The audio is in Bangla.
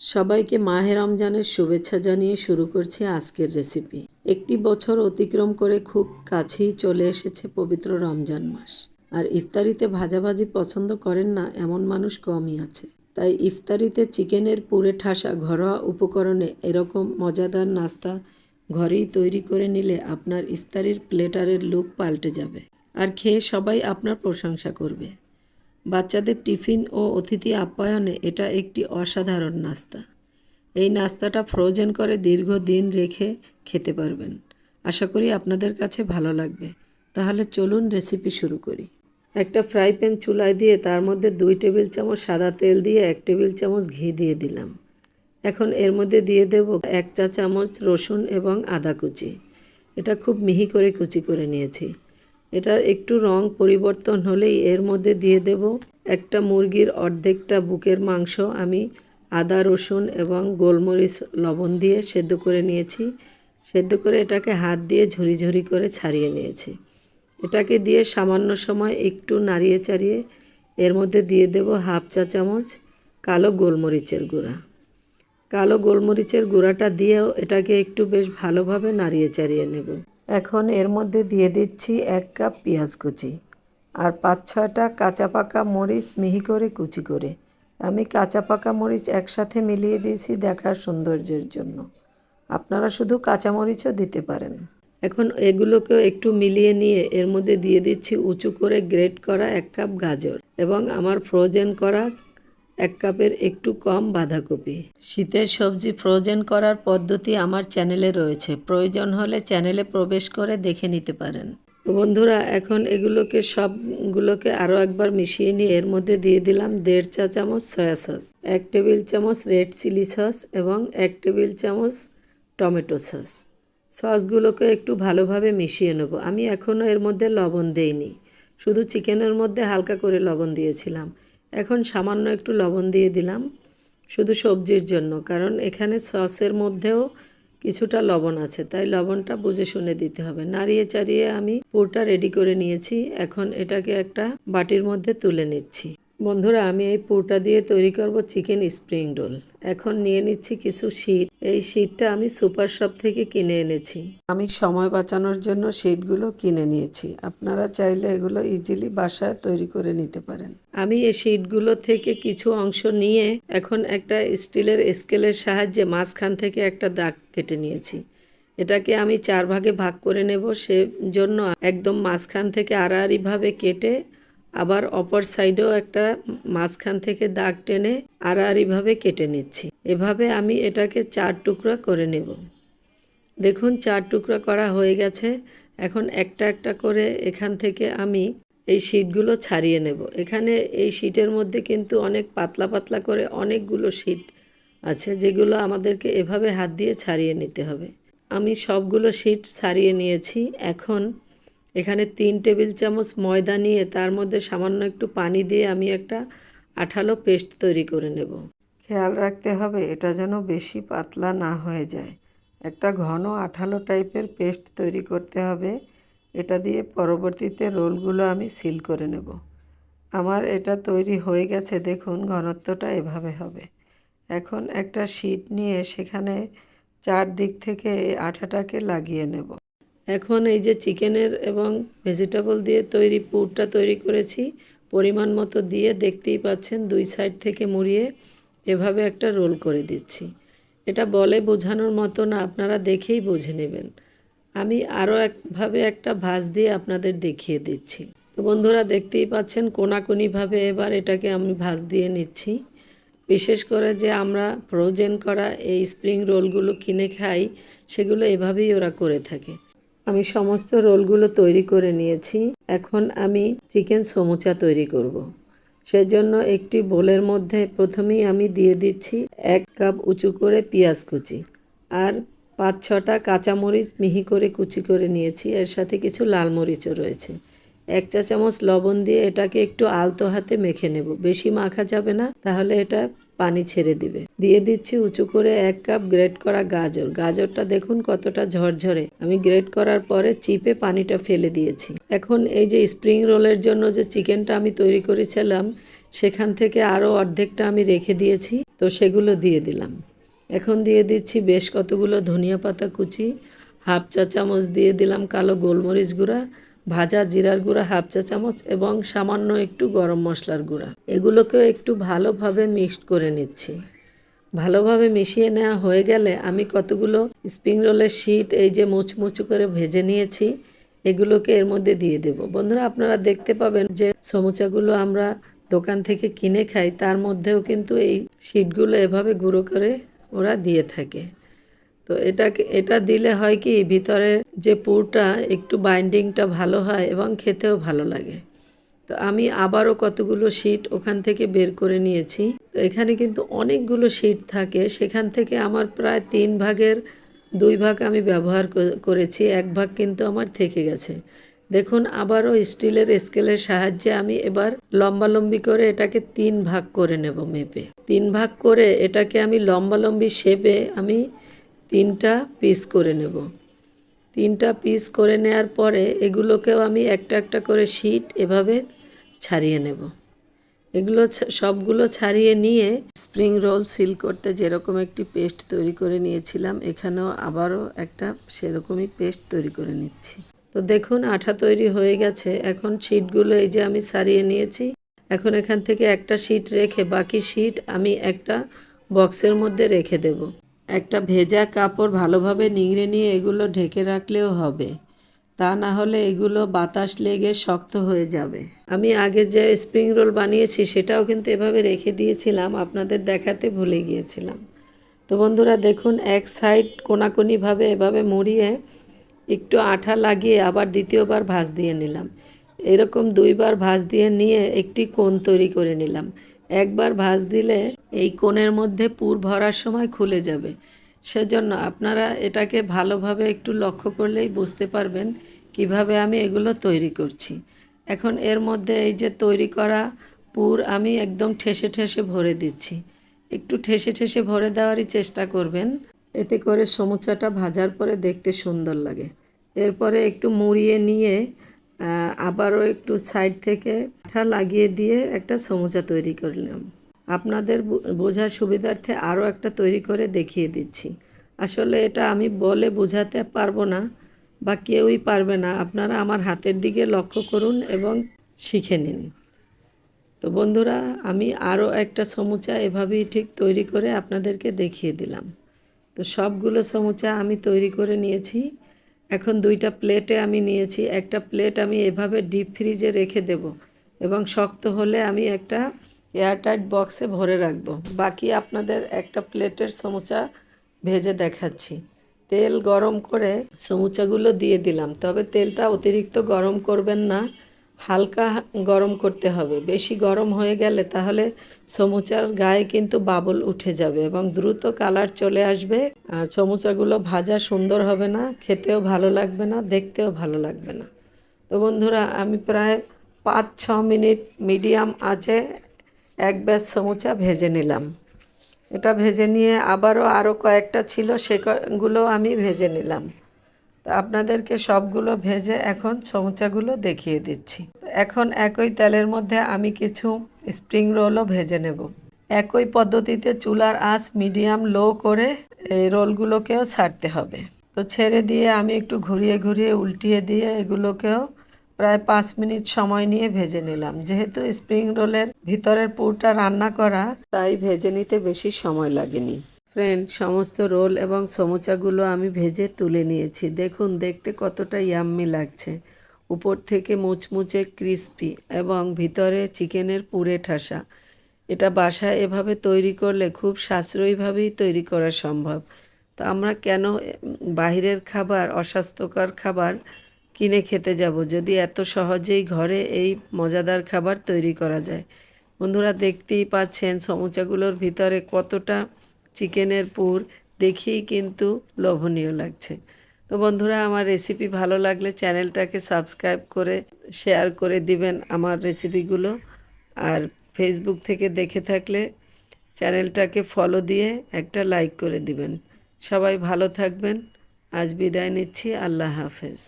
সবাইকে মাহে রমজানের শুভেচ্ছা জানিয়ে শুরু করছি আজকের রেসিপি। একটি বছর অতিক্রম করে খুব কাছেই চলে এসেছে পবিত্র রমজান মাস। আর ইফতারিতে ভাজাভাজি পছন্দ করেন না এমন মানুষ কমই আছে। তাই ইফতারিতে চিকেনের পুরে ঠাসা ঘরোয়া উপকরণে এরকম মজাদার নাস্তা ঘরেই তৈরি করে নিলে আপনার ইফতারির প্লেটারের লুক পাল্টে যাবে। আর খেয়ে সবাই আপনার প্রশংসা করবে। বাচ্চাদের টিফিন ও অতিথি আপ্যায়নে এটা একটি অসাধারণ নাস্তা। এই নাস্তাটা ফ্রোজেন করে দীর্ঘদিন রেখে খেতে পারবেন। আশা করি আপনাদের কাছে ভালো লাগবে। তাহলে চলুন রেসিপি শুরু করি। একটা ফ্রাই প্যান চুলায় দিয়ে তার মধ্যে 2 টেবিল চামচ সাদা তেল দিয়ে 1 টেবিল চামচ ঘি দিয়ে দিলাম। এখন এর মধ্যে দিয়ে দেব 1 চা চামচ রসুন এবং আদা কুচি। এটা খুব মিহি করে কুচি করে নিয়েছি। এটার একটু রং পরিবর্তন হলেই এর মধ্যে দিয়ে দেব একটা মুরগির অর্ধেকটা বুকের মাংস আমি আদা রসুন এবং গোলমরিচ লবণ দিয়ে সেদ্ধ করে নিয়েছি। সেদ্ধ করে এটাকে হাত দিয়ে ঝুরি ঝুরি করে ছাড়িয়ে নিয়েছি। এটাকে দিয়ে সামান্য সময় একটু নাড়িয়ে চাড়িয়ে এর মধ্যে দিয়ে দেব 1/2 চা চামচ কালো গোলমরিচের গুঁড়া। কালো গোলমরিচের গুঁড়াটা দিয়েও এটাকে একটু বেশ ভালোভাবে নাড়িয়ে চাড়িয়ে নেব। এখন এর মধ্যে দিয়ে দিচ্ছি 1 কাপ পেঁয়াজ কুচি আর 5-6টা কাঁচা পাকা মরিচ মিহি করে কুচি করে। আমি কাঁচা পাকা মরিচ একসাথে মিলিয়ে দিয়েছি দেখার সৌন্দর্যের জন্য। আপনারা শুধু কাঁচা মরিচও দিতে পারেন। এখন এগুলোকেও একটু মিলিয়ে নিয়ে এর মধ্যে দিয়ে দিচ্ছি উঁচু করে গ্রেট করা 1 কাপ গাজর এবং আমার ফ্রোজেন করা 1 কাপের একটু কম বাঁধাকপি। শীতের সবজি ফ্রোজেন করার পদ্ধতি আমার চ্যানেলে রয়েছে, প্রয়োজন হলে চ্যানেলে প্রবেশ করে দেখে নিতে পারেন। তো বন্ধুরা, এখন সবগুলোকে আরও একবার মিশিয়ে নিয়ে এর মধ্যে দিয়ে দিলাম 1.5 চা চামচ সয়া সস, 1 টেবিল চামচ রেড চিলি সস এবং 1 টেবিল চামচ টমেটো সস। সসগুলোকে একটু ভালোভাবে মিশিয়ে নেব। আমি এখনও এর মধ্যে লবণ দেইনি, শুধু চিকেনের মধ্যে হালকা করে লবণ দিয়েছিলাম। এখন সামান্য একটু লবণ দিয়ে দিলাম শুধু সবজির জন্য, কারণ এখানে সসের মধ্যেও কিছুটা লবণ আছে, তাই লবণটা বুঝে শুনে দিতে হবে। নাড়িয়ে চাড়িয়ে আমি পুরটা রেডি করে নিয়েছি। এখন এটাকে একটা বাটির মধ্যে তুলে নিচ্ছি। বন্ধুরা, আমি এই পুরটা দিয়ে তৈরি করব চিকেন স্প্রিং রোল। এখন নিয়ে নিচ্ছি কিছু শিট। এই শিটটা আমি সুপার শপ থেকে কিনে এনেছি। আমি সময় বাঁচানোর জন্য শিটগুলো কিনে নিয়েছি। আপনারা চাইলে এগুলো ইজিলি বাসায় তৈরি করে নিতে পারেন। আমি এই শিটগুলো থেকে কিছু অংশ নিয়ে এখন একটা স্টিলের স্কেলের সাহায্যে মাঝখান থেকে একটা দাগ কেটে নিয়েছি। এটাকে আমি 4 ভাগে ভাগ করে নেব, সেজন্য একদম মাঝখান থেকে আড়াআড়িভাবে কেটে আবার অপর সাইডেও একটা মাঝখান থেকে দাগ টেনে আড়াআড়িভাবে কেটে নিচ্ছি। এভাবে আমি এটাকে 4 টুকরা করে নেব। দেখুন 4 টুকরা করা হয়ে গেছে। এখন একটা একটা করে এখান থেকে আমি এই শিটগুলো ছাড়িয়ে নেব। এখানে এই শিটের মধ্যে কিন্তু অনেক পাতলা পাতলা করে অনেকগুলো শিট আছে, যেগুলো আমাদেরকে এভাবে হাত দিয়ে ছাড়িয়ে নিতে হবে। আমি সবগুলো শিট ছাড়িয়ে নিয়েছি। এখন এখানে 3 টেবিল চামচ ময়দা নিয়ে তার মধ্যে সামান্য একটু পানি দিয়ে আমি একটা আঠালো পেস্ট তৈরি করে নেব। খেয়াল রাখতে হবে এটা যেন বেশি পাতলা না হয়ে যায়। একটা ঘন আঠালো টাইপের পেস্ট তৈরি করতে হবে। এটা দিয়ে পরবর্তীতে রোলগুলো আমি সিল করে নেব। আমার এটা তৈরি হয়ে গেছে, দেখুন ঘনত্বটা এভাবে হবে। এখন একটা শিট নিয়ে সেখানে 4 দিক থেকে আঠাটাকে লাগিয়ে নেব। এখন এই যে চিকেনের এবং ভেজিটেবল দিয়ে তৈরি পুরটা তৈরি করেছি, পরিমাণ মতো দিয়ে দেখতেই পাচ্ছেন 2 সাইড থেকে মুড়িয়ে এভাবে একটা রোল করে দিচ্ছি। এটা বলে বোঝানোর মতো না, আপনারা দেখেই বুঝে নেবেন। আমি আরও একভাবে একটা ভাঁজ দিয়ে আপনাদের দেখিয়ে দিচ্ছি। তো বন্ধুরা, দেখতেই পাচ্ছেন কোনাকুনিভাবে এবার এটাকে আমি ভাঁজ দিয়ে নিচ্ছি। বিশেষ করে যে আমরা ফ্রোজেন করা এই স্প্রিং রোলগুলো কিনে খাই, সেগুলো এভাবেই ওরা করে থাকে। আমি সমস্ত রোলগুলো তৈরি করে নিয়েছি। এখন আমি চিকেন সমুচা তৈরি করব। সেজন্য একটি বোলের মধ্যে প্রথমেই আমি দিয়ে দিচ্ছি 1 কাপ উঁচু করে পেঁয়াজ কুচি আর 5-6টা কাঁচামরিচ মিহি করে কুচি করে নিয়েছি। এর সাথে কিছু লাল মরিচও রয়েছে। 1 চা চামচ লবণ দিয়ে এটাকে একটু আলতো হাতে মেখে নেব। বেশি মাখা যাবে না, তাহলে এটা পানি ছেড়ে দিবে। দিয়ে দিচ্ছি উঁচু করে 1 কাপ গ্রেট করা গাজর। গাজরটা দেখুন কতটা ঝরঝরে। আমি গ্রেট করার পরে চিপে পানিটা ফেলে দিয়েছি। এখন এই যে স্প্রিং রোলের জন্য যে চিকেনটা আমি তৈরি করেছিলাম, সেখান থেকে আরও অর্ধেকটা আমি রেখে দিয়েছি, তো সেগুলো দিয়ে দিলাম। এখন দিয়ে দিচ্ছি বেশ কতগুলো ধনিয়া পাতা কুচি, হাফ চা চামচ দিয়ে দিলাম কালো গোলমরিচ গুঁড়া, ভাজা জিরার গুঁড়া হাফ চা চামচ এবং সামান্য একটু গরম মশলার গুঁড়া। এগুলোকেও একটু ভালোভাবে মিক্সড করে নিচ্ছি। ভালোভাবে মিশিয়ে নেওয়া হয়ে গেলে আমি কতগুলো স্প্রিং রোলের শিট এই যে মুচমুচু করে ভেজে নিয়েছি এগুলোকে এর মধ্যে দিয়ে দেব। বন্ধুরা, আপনারা দেখতে পাবেন যে সমুচাগুলো আমরা দোকান থেকে কিনে খাই, তার মধ্যেও কিন্তু এই শিটগুলো এভাবে গুঁড়ো করে ওরা দিয়ে থাকে। তো এটা দিলে হয় কি, ভিতরে যে পুরটা একটু বাইন্ডিংটা ভালো হয় এবং খেতেও ভালো লাগে। তো আমি আবারও কতগুলো শিট ওখান থেকে বের করে নিয়েছি। তো এখানে কিন্তু অনেকগুলো শিট থাকে, সেখান থেকে আমার প্রায় 3/2 ভাগ আমি ব্যবহার করেছি, 1 ভাগ কিন্তু আমার থেকে গেছে। দেখুন, আবারও স্টিলের স্কেলের সাহায্যে আমি এবার লম্বালম্বি করে এটাকে 3 ভাগ করে নেব। মেপে 3 ভাগ করে এটাকে আমি লম্বালম্বি শেপে আমি 3টা পিস করে নেব। 3টা পিস করে নেওয়ার পরে এগুলোকেও আমি একটা একটা করে শিট এভাবে ছাড়িয়ে নেব। এগুলো সবগুলো ছাড়িয়ে নিয়ে স্প্রিং রোল সিল করতে যেরকম একটি পেস্ট তৈরি করে নিয়েছিলাম, এখানেও আবারও একটা সেরকমই পেস্ট তৈরি করে নিচ্ছি। তো দেখুন, আঠা তৈরি হয়ে গেছে। এখন শিটগুলো এই যে আমি ছাড়িয়ে নিয়েছি। এখন এখান থেকে একটা শিট রেখে বাকি শিট আমি একটা বক্সের মধ্যে রেখে দেব। একটা ভেজা কাপড় ভালোভাবে নিংড়ে নিয়ে এগুলো ঢেকে রাখলেও হবে, তা না হলে এগুলো বাতাস লেগে শক্ত হয়ে যাবে। আমি আগে যে স্প্রিং রোল বানিয়েছি সেটাও কিন্তু এভাবে রেখে দিয়েছিলাম, আপনাদের দেখাতে ভুলে গিয়েছিলাম। তো বন্ধুরা দেখুন, এক সাইড কোনাকুনিভাবে এভাবে মুড়িয়ে একটু আঠা লাগিয়ে আবার দ্বিতীয়বার ভাঁজ দিয়ে নিলাম। এরকম 2বার ভাঁজ দিয়ে নিয়ে একটি কোণ তৈরি করে নিলাম। একবার ভাঁজ দিলে এই কোণের মধ্যে পুর ভরার সময় খুলে যাবে, সেজন্য আপনারা এটাকে ভালোভাবে একটু লক্ষ্য করলেই বুঝতে পারবেন কিভাবে আমি এগুলো তৈরি করছি। এখন এর মধ্যে এই যে তৈরি করা পুর আমি একদম ঠেসে ঠেসে ভরে দিচ্ছি। একটু ঠেসে ঠেসে ভরে দেওয়ারই চেষ্টা করবেন, এতে করে সমুচাটা ভাজার পরে দেখতে সুন্দর লাগে। এরপরে একটু মুড়িয়ে নিয়ে আবারও একটু সাইড থেকে আঠা লাগিয়ে দিয়ে একটা সমুচা তৈরি করলাম। আপনাদের বোঝার সুবিধার্থে আরও একটা তৈরি করে দেখিয়ে দিচ্ছি। আসলে এটা আমি বলে বোঝাতে পারবো না বা কেউই পারবে না, আপনারা আমার হাতের দিকে লক্ষ্য করুন এবং শিখে নিন। তো বন্ধুরা, আমি আরও একটা সমুচা এভাবেই ঠিক তৈরি করে আপনাদেরকে দেখিয়ে দিলাম। তো সবগুলো সমুচা আমি তৈরি করে নিয়েছি। এখন 2টা প্লেটে আমি নিয়েছি। একটা প্লেট আমি এভাবে ডিপ ফ্রিজে রেখে দেব এবং শক্ত হলে আমি একটা এয়ারটাইট বক্সে ভরে রাখবো। বাকি আপনাদের একটা প্লেটের সমুচা ভেজে দেখাচ্ছি। তেল গরম করে সমুচাগুলো দিয়ে দিলাম, তবে তেলটা অতিরিক্ত গরম করবেন না, হালকা গরম করতে হবে। বেশি গরম হয়ে গেলে তাহলে সমুচার গায়ে কিন্তু বাবল উঠে যাবে এবং দ্রুত কালার চলে আসবে, আর সমুচাগুলো ভাজা সুন্দর হবে না, খেতেও ভালো লাগবে না, দেখতেও ভালো লাগবে না। তো বন্ধুরা, আমি প্রায় 5-6 মিনিট মিডিয়াম আঁচে এক ব্যাচ সমুচা ভেজে নিলাম। এটা ভেজে নিয়ে আরও কয়েকটা ছিল, সেগুলো আমি ভেজে নিলাম। তো আপনাদেরকে সবগুলো ভেজে এখন সমুচাগুলো দেখিয়ে দিচ্ছি। এখন একই তেলের মধ্যে আমি কিছু স্প্রিং রোলও ভেজে নেব। একই পদ্ধতিতে চুলার আঁচ মিডিয়াম লো করে এই রোলগুলোকেও ছাড়তে হবে। তো ছেড়ে দিয়ে আমি একটু ঘুরিয়ে ঘুরিয়ে উল্টিয়ে দিয়ে এগুলোকেও প্রায় 5 মিনিট সময় নিয়ে ভেজে নিলাম। যেহেতু স্প্রিং রোলের ভিতরের পুরটা রান্না করা, তাই ভেজে নিতে বেশি সময় লাগেনি। ফ্রেন্ড, সমস্ত রোল এবং সমুচাগুলো আমি ভেজে তুলে নিয়েছি। দেখুন, দেখতে কতটা ইয়াম্মি লাগছে। উপর থেকে মুচমুচে ক্রিস্পি এবং ভিতরে চিকেনের পুরে ঠাসা। এটা বাসায় এভাবে তৈরি করলে খুব সাশ্রয়ীভাবেই তৈরি করা সম্ভব। তো আমরা কেন বাহিরের খাবার, অস্বাস্থ্যকর খাবার কিনে খেতে যাব, যদি এত সহজেই ঘরে এই মজাদার খাবার তৈরি করা যায়। বন্ধুরা, দেখতেই পাচ্ছেন সমুচাগুলোর ভিতরে কতটা চিকেনের পুর, দেখেই কিন্তু লোভনীয় লাগছে। তো বন্ধুরা, আমার রেসিপি ভালো লাগলে চ্যানেলটাকে সাবস্ক্রাইব করে শেয়ার করে দিবেন আমার রেসিপিগুলো, আর ফেসবুক থেকে দেখে থাকলে চ্যানেলটাকে ফলো দিয়ে একটা লাইক করে দিবেন। সবাই ভালো থাকবেন। আজ বিদায় নিচ্ছি। আল্লাহ হাফেজ।